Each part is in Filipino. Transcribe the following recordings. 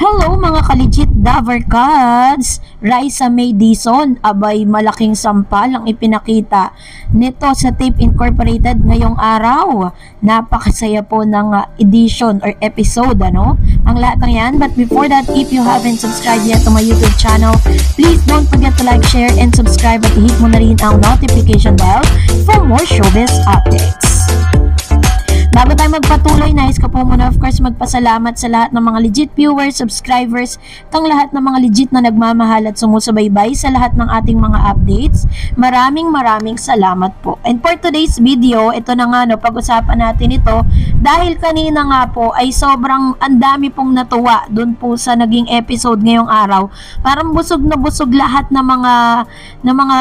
Hello mga ka-legit Davercads! Raisa May Dizon, abay malaking sampal ang ipinakita nito sa Tape Incorporated ngayong araw. Napakasaya po ng edition or episode, ano? Ang lahat ng yan. But before that, if you haven't subscribed yet to my YouTube channel, please don't forget to like, share, and subscribe at hit mo na rin ang notification bell for more showbiz updates. Bago tayo magpatuloy, nais ko po muna of course magpasalamat sa lahat ng mga legit viewers, subscribers, tang lahat ng mga legit na nagmamahal at sumusubaybay sa lahat ng ating mga updates. Maraming salamat po. And for today's video, ito na nga no, pag-usapan natin ito dahil kanina nga po ay sobrang andami pong natuwa dun po sa naging episode ngayong araw. Parang busog na busog lahat ng mga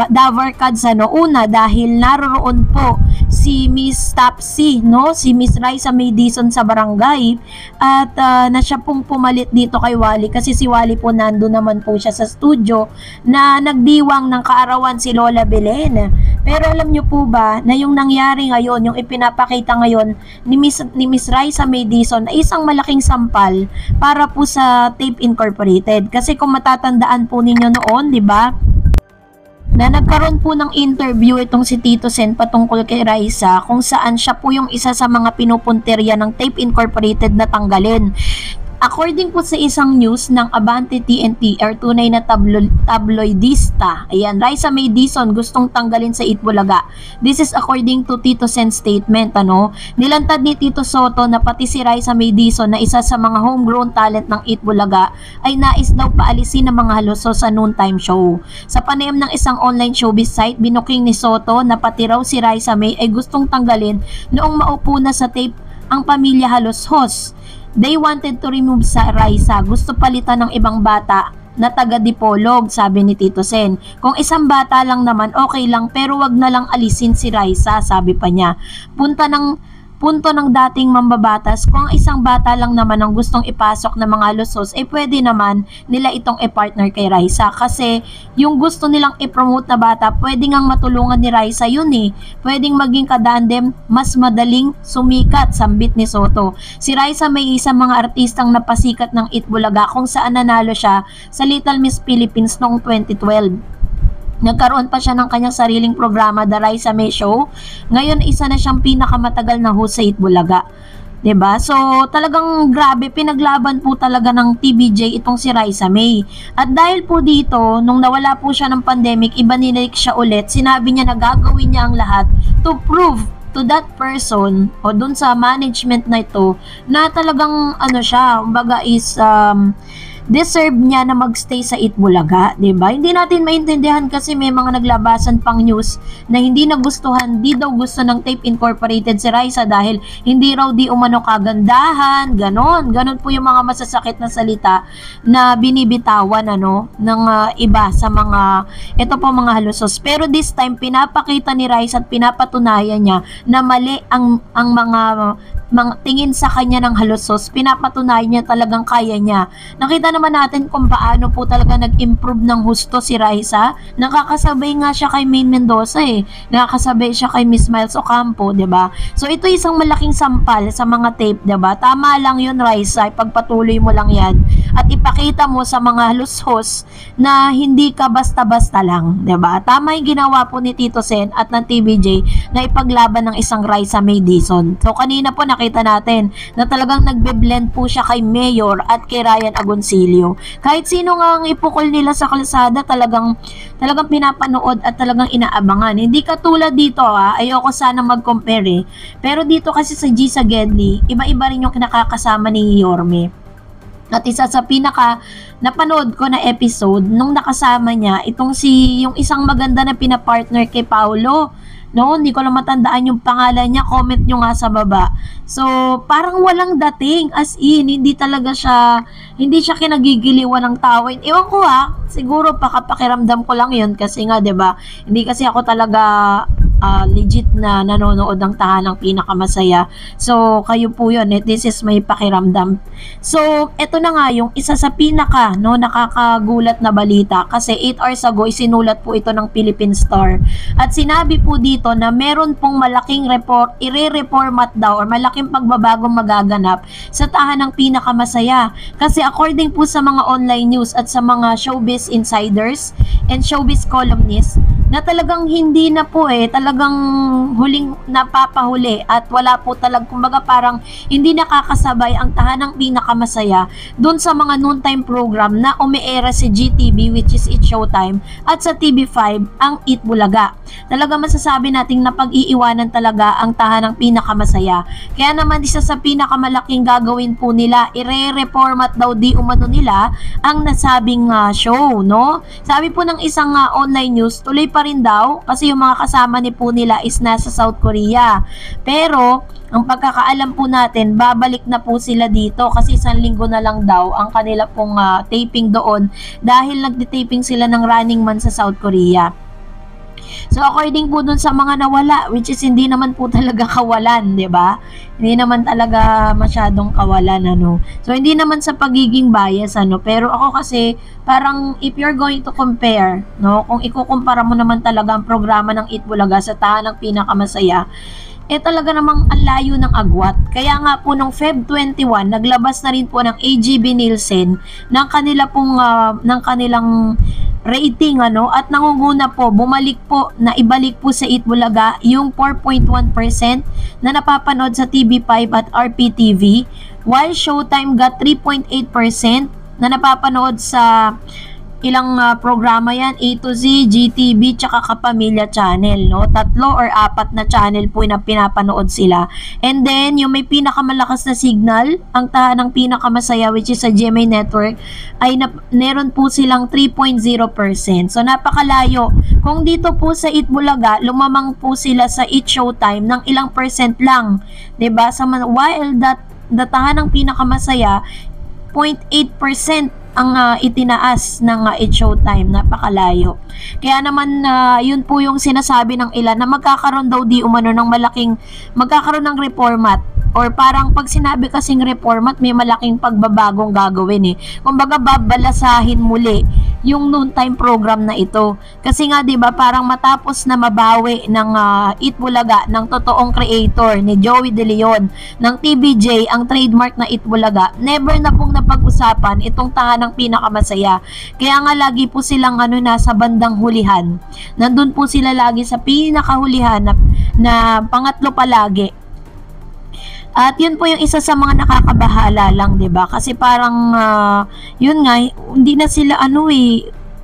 Davercads ano. Una dahil naroroon po si Miss Topsy, no? Si Miss Raisa May Dizon sa barangay at na siya pong pumalit dito kay Wally kasi si Wally po nando naman po siya sa studio na nagdiwang ng kaarawan si Lola Belen. Pero alam nyo po ba na yung nangyari ngayon, yung ipinapakita ngayon ni Miss Raisa May Dizon ay isang malaking sampal para po sa Tape Incorporated. Kasi kung matatandaan po ninyo noon, di ba? Na nagkaroon po ng interview itong si Tito Sen patungkol kay Raisa kung saan siya po yung isa sa mga pinupunterya ng Tape Incorporated na tanggalin. According po sa isang news ng Abante TNT or tunay na tabloidista, ayan, Raisa May Dizon gustong tanggalin sa Itbulaga. This is according to Tito Sen's statement, ano. Nilantad ni Tito Soto na pati si Raisa May Dizon na isa sa mga homegrown talent ng Itbulaga ay nais daw paalisin ng mga haluso sa noontime show. Sa panayam ng isang online showbiz site, binuking ni Soto na pati raw si Raisa May ay gustong tanggalin noong maupo na sa tape ang pamilya Halos-Hos. They wanted to remove sa Raisa. Gusto palitan ng ibang bata na taga-Dipolog, sabi ni Tito Sen. Kung isang bata lang naman, okay lang, pero wag na lang alisin si Raisa, sabi pa niya. Punto ng dating mambabatas, kung isang bata lang naman ang gustong ipasok ng mga Halos-Hos, pwede naman nila itong i-partner kay Raisa. Kasi yung gusto nilang i-promote na bata, pwede ngang matulungan ni Raisa yun eh. Pwedeng maging kadandem, mas madaling sumikat, sambit ni Soto. Si Raisa may isang mga artistang napasikat ng Itbulaga kung saan nanalo siya sa Little Miss Philippines noong 2012. Nagkaroon pa siya ng kanyang sariling programa, The Raisa May Show. Ngayon, isa na siyang pinakamatagal na host sa Itbulaga. 'Di ba? So, talagang grabe, pinaglaban po talaga ng TVJ itong si Raisa May. At dahil po dito, nung nawala po siya ng pandemic, ibanilik siya ulit. Sinabi niya na gagawin niya ang lahat to prove to that person o dun sa management na ito na talagang ano siya, kumbaga is deserve niya na magstay sa Itbulaga, 'di ba? Hindi natin maintindihan kasi may mga naglabasan pang news na hindi nagustuhan, di daw gusto ng Tape Incorporated si Raisa dahil hindi raw di umano kagandahan, ganon po yung mga masasakit na salita na binibitawan ano ng iba sa mga ito po mga Halos-Hos. Pero this time pinapakita ni Raisa at pinapatunayan niya na mali ang mga tingin sa kanya ng Halos-Hos. Pinapatunayan niya talagang kaya niya. Nakita naman natin kung paano po talaga nag-improve ng husto si Raisa. Nakakasabay nga siya kay Maine Mendoza eh. Nakakasabay siya kay Miss Miles Ocampo, 'di ba? So ito isang malaking sampal sa mga tape, 'di ba? Tama lang 'yun, Raisa. Ipagpatuloy mo lang 'yan at ipakita mo sa mga Halos-Hos na hindi ka basta-basta lang, 'di ba? Tama 'yung ginawa po ni Tito Sen at ng TVJ na ipaglaban ng isang Raisa May Dizon. So kanina po nakita natin na talagang nagbe-blend po siya kay Mayor at kay Ryan Agoncillo. Kahit sino nga ang ipukol nila sa kalsada, talagang pinapanood at talagang inaabangan. Hindi katulad dito ayoko sana mag-compare pero dito kasi sa G sa Gedli, iba-iba rin yung kinakakasama ni Yorme. At isa sa pinaka napanood ko na episode nung nakasama niya yung isang maganda na pinapartner kay Paulo. No, hindi ko lang matandaan yung pangalan niya. Comment nyo nga sa baba. So, parang walang dating. As in, hindi siya kinagigiliwan ng tao. Ewan ko siguro pakiramdam ko lang yun kasi nga, 'di ba? Hindi kasi ako talaga legit na nanonood ng Tahanang Pinakamasaya. So, kayo po yun. This is may pakiramdam. So, eto na nga yung isa sa pinaka nakakagulat na balita kasi 8 hours ago isinulat po ito ng Philippine Star. At sinabi po dito na meron pong malaking ire-reformat daw or malaking pagbabagong magaganap sa Tahanang Pinakamasaya. Kasi according po sa mga online news at sa mga showbiz insiders and showbiz columnists, na talagang hindi na po talagang huling napapahuli at wala po kumbaga parang hindi nakakasabay ang Tahanang Pinakamasaya dun sa mga noontime program na umiera si GTV, which is It's Showtime, at sa TV5 ang Eat Bulaga. Talaga masasabi nating napag-iiwanan talaga ang Tahanang Pinakamasaya. Kaya naman isa sa pinakamalaking gagawin po nila, ire-reformat daw di umano nila ang nasabing show, no? Sabi po ng isang online news, tuloy pa rin daw kasi yung mga kasama ni po nila is nasa South Korea. Pero ang pagkakaalam po natin, babalik na po sila dito kasi 1 linggo na lang daw ang kanila pong taping doon dahil nagde-taping sila ng Running Man sa South Korea. So according po dun sa mga nawala, which is hindi naman po talaga kawalan, 'di ba? Hindi naman talaga masyadong kawalan So hindi naman sa pagiging bias pero ako kasi parang if you're going to compare, kung ikukumpara mo naman talaga ang programa ng Eat Bulaga sa Tahanang Pinakamasaya, talaga namang ang layo ng agwat. Kaya nga po nung Feb 21, naglabas na rin po ng AGB Nielsen ng kanilang rating at nangunguna po, ibalik po sa Eat Bulaga yung 4.1% na napapanood sa TV5 at RPTV, while Showtime got 3.8% na napapanood sa ilang programa yan, A to Z, GTV, tsaka Kapamilya Channel, 3 or 4 na channel po na pinapanood sila. And then, yung may pinakamalakas na signal, ang Tahanang Pinakamasaya, which is sa GMA Network, ay meron po silang 3.0%. So, napakalayo. Kung dito po sa Eat Bulaga, lumamang po sila sa Eat Showtime ng ilang percent lang. 'Di ba? While the Tahanang Pinakamasaya, 0.8% ang itinaas ng It's Showtime. Napakalayo. Kaya naman yun po yung sinasabi ng ilan na magkakaroon daw di umano ng magkakaroon ng reformat, or parang pag sinabi kasing reformat, may malaking pagbabagong gagawin kumbaga babalasahin muli yung noontime program na ito. Kasi nga 'di ba parang matapos na mabawi ng Eat Bulaga ng totoong creator ni Joey De Leon ng TVJ ang trademark na Eat Bulaga, never na pong napag-usapan itong Tahanang Pinakamasaya. Kaya nga lagi po silang nasa bandang hulihan. Nandun po sila lagi sa pinakahulihan na pangatlo palagi. At yun po yung isa sa mga nakakabahala lang, 'di ba? Kasi parang yun nga, hindi na sila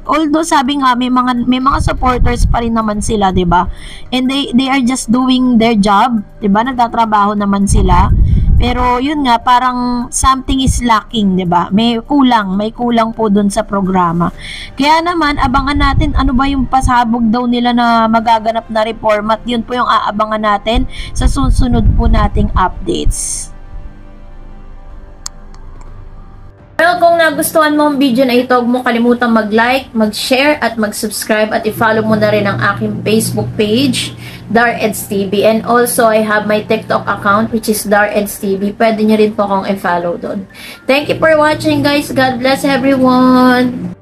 although sabi nga may mga supporters pa rin naman sila, 'di ba? And they are just doing their job, 'di ba? Nagtatrabaho naman sila. Pero yun nga, parang something is lacking, 'di ba? May kulang po dun sa programa. Kaya naman abangan natin ano ba yung pasabog daw nila na magaganap na reformat. Yun po yung aabangan natin sa susunod po nating updates. Well, kung nagustuhan mo ang video na ito, huwag mo kalimutang mag-like, mag-share, at mag-subscribe, at i-follow mo na rin ang aking Facebook page, Dareds TV. And also, I have my TikTok account, which is Dareds TV. Pwede nyo rin po akong i-follow doon. Thank you for watching, guys. God bless everyone!